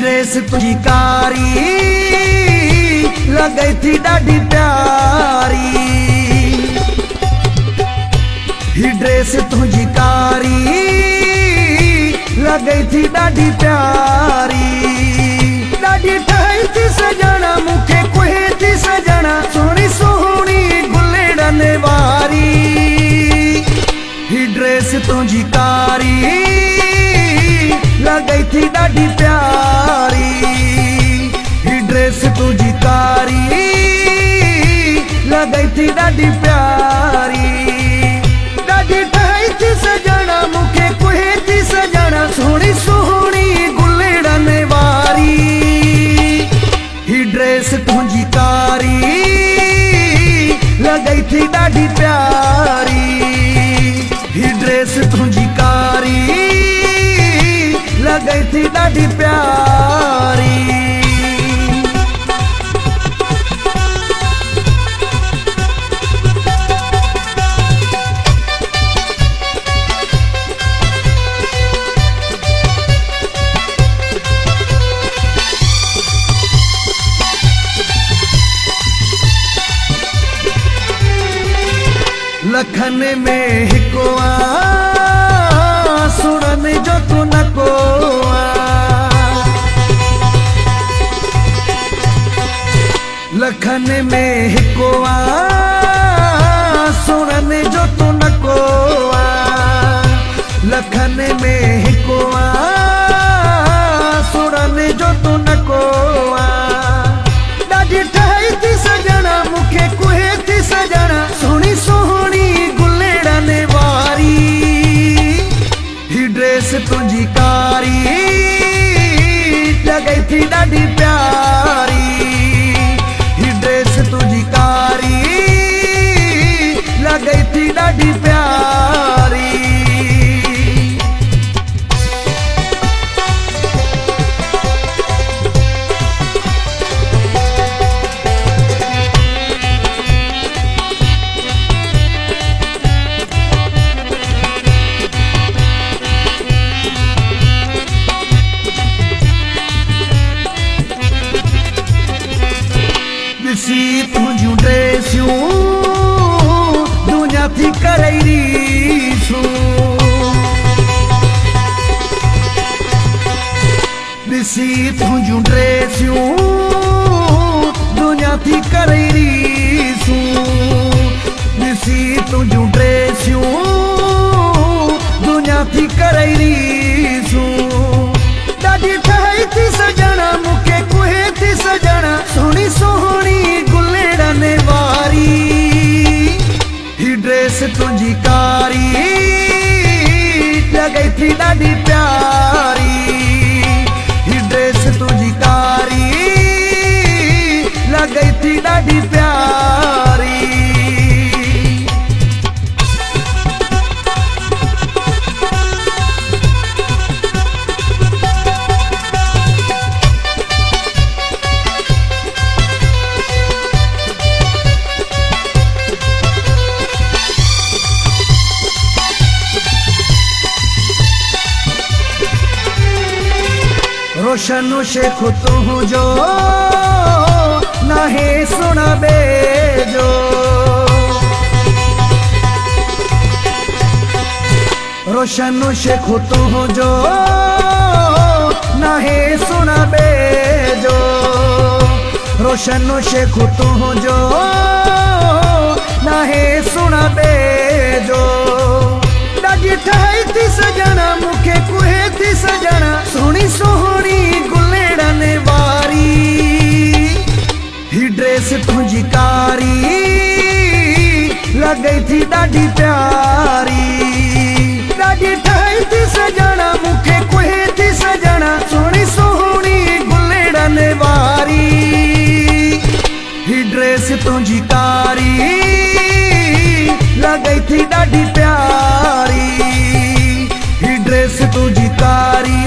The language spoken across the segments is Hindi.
ड्रेस तुझी कारी लगे थी डाढी प्यारी। ही ड्रेस तुझी कारी लगे थी डाढी प्यारी। डाढी ठाई थी सजना मुखे कोहे थी सजना सोहनी सोहनी गुलेड़न वारी। ही ड्रेस तुझी कारी लगे थी डाढी प्यारी। ही ड्रेस तुझी कारी लगे थी डाढी प्यारी। डाढी ठाई थी सजना मुखे कोहे थी सजना सोहनी सोहनी गुलेड़न वारी। ही ड्रेस तुझी कारी लगे थी डाढी प्यारी। ही ड्रेस तुझी कारी लगे थी डाढी प्यारी। लखन में हिको सुनन जो तू न को लखन में हिको सुनन जो तू न को लखन में हिको सुनन जो तू न को। डाढी ठाई थी सजना मुखे कुहे थी सजना सोहनी सोहनी गुलेड़न वारी। ही ड्रेस तुझी कारी लगे थी डाढी प्यारी। ही ड्रेस तुझी कारी लगे थी डाढी प्यारी। सी तुझू ड्रेसियूं दुनिया थी करैरी छू। सी तुझू ड्रेसियूं दुनिया थी करैरी छू। सी तुझू ड्रेसियूं दुनिया थी करैरी छू। डाढी ठाई थी सजना मुखे कुहे थी सजना सोहनी सोहनी गुलेड़न वारी। ही ड्रेस तुझी कारी लगे थी डाढी प्यारी। ही ड्रेस तुझी कारी लगे थी डाढी प्यारी। रोशन शेख तू जो नाहे सुना बेजो। रोशन शेख तू जो नाहे सुना बेजो। रोशन शेख तू जो नाहे सुना बेजो। डाढी ठाई थी सजना मुखे कुहे थी सजना सोहनी सोहनी गुलेड़न वारी। ही ड्रेस तुझी कारी लगे थी डाढी प्यारी। डाढी ठाई थी सजना मुखे कुहे थी सजना सोहनी सोहनी गुलेड़न वारी। ही ड्रेस तुझी कारी लगे थी डाढी प्यारी। ही ड्रेस तुझी कारी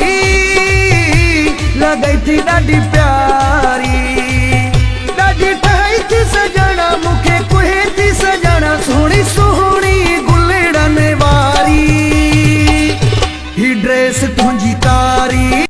लगे थी डाढी प्यारी।